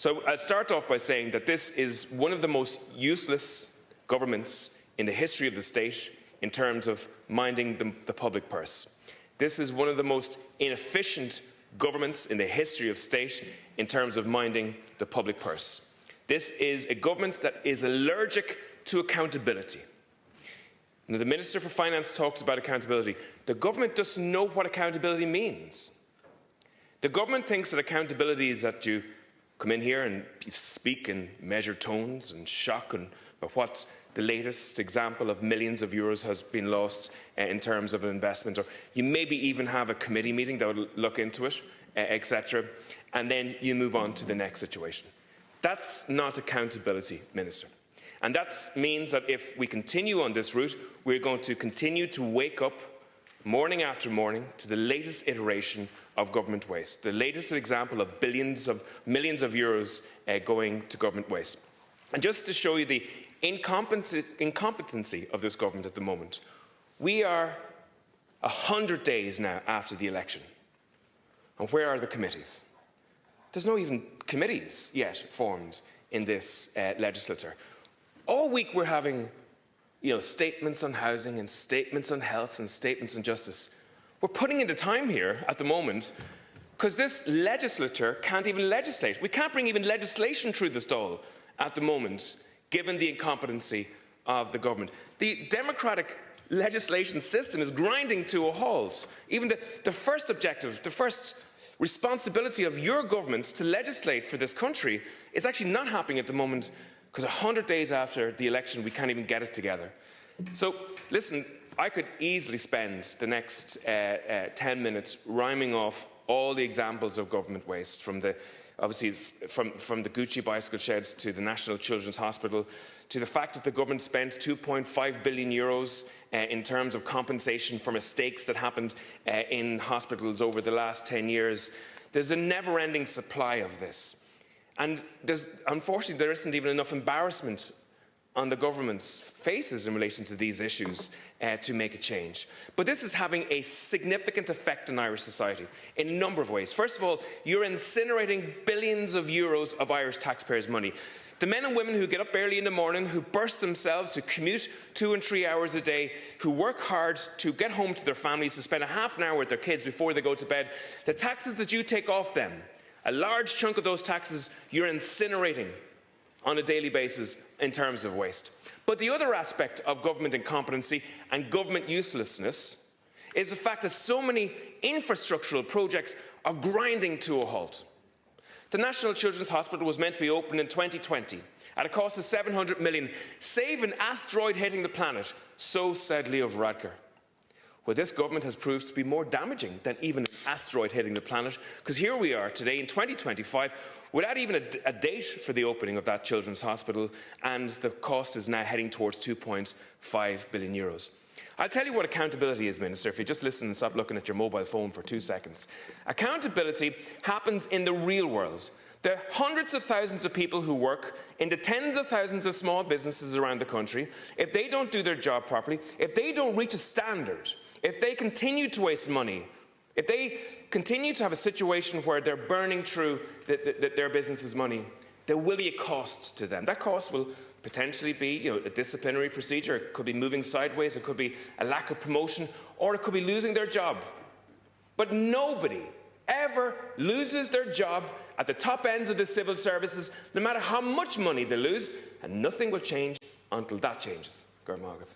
So I'll start off by saying that this is one of the most useless governments in the history of the state in terms of minding the public purse. This is one of the most inefficient governments in the history of state in terms of minding the public purse. This is a government that is allergic to accountability. Now, the Minister for Finance talks about accountability. The government doesn't know what accountability means. The government thinks that accountability is that you come in here and you speak in measured tones and shock about what the latest example of millions of euros has been lost in terms of an investment, or you maybe even have a committee meeting that would look into it, etc., and then you move on to the next situation. That's not accountability, Minister. And that means that if we continue on this route, we're going to continue to wake up morning after morning to the latest iteration of government waste, the latest example of millions of euros going to government waste. And just to show you the incompetency of this government at the moment, we are 100 days now after the election. And where are the committees? There's no even committees yet formed in this legislature. All week we're having statements on housing and statements on health and statements on justice. We're putting in the time here at the moment because this legislature can't even legislate. We can't bring even legislation through the stall at the moment, given the incompetency of the government. The democratic legislation system is grinding to a halt. Even the first objective, the first responsibility of your government to legislate for this country is actually not happening at the moment because 100 days after the election, we can't even get it together. So, listen, I could easily spend the next 10 minutes rhyming off all the examples of government waste, from the Gucci bicycle sheds to the National Children's Hospital, to the fact that the government spent 2.5 billion euros in terms of compensation for mistakes that happened in hospitals over the last 10 years. There's a never-ending supply of this. And unfortunately, there isn't even enough embarrassment on the government's faces in relation to these issues to make a change. But this is having a significant effect on Irish society in a number of ways. First of all, you're incinerating billions of euros of Irish taxpayers' money. The men and women who get up early in the morning, who burst themselves, who commute 2 and 3 hours a day, who work hard to get home to their families, to spend a half an hour with their kids before they go to bed, the taxes that you take off them, a large chunk of those taxes you're incinerating on a daily basis in terms of waste. But the other aspect of government incompetency and government uselessness is the fact that so many infrastructural projects are grinding to a halt. The National Children's Hospital was meant to be opened in 2020 at a cost of 700 million, save an asteroid hitting the planet, so said Leo Varadkar. Well, this government has proved to be more damaging than even an asteroid hitting the planet, because here we are today in 2025 without even a date for the opening of that children's hospital, and the cost is now heading towards 2.5 billion euros. I'll tell you what accountability is, Minister, if you just listen and stop looking at your mobile phone for 2 seconds. Accountability happens in the real world. There are hundreds of thousands of people who work in the tens of thousands of small businesses around the country. If they don't do their job properly, if they don't reach a standard, if they continue to waste money, if they continue to have a situation where they're burning through their business's money, there will be a cost to them. That cost will potentially be a disciplinary procedure. It could be moving sideways, it could be a lack of promotion, or it could be losing their job. But nobody ever loses their job at the top ends of the civil services, no matter how much money they lose, and nothing will change until that changes. Gurmagat.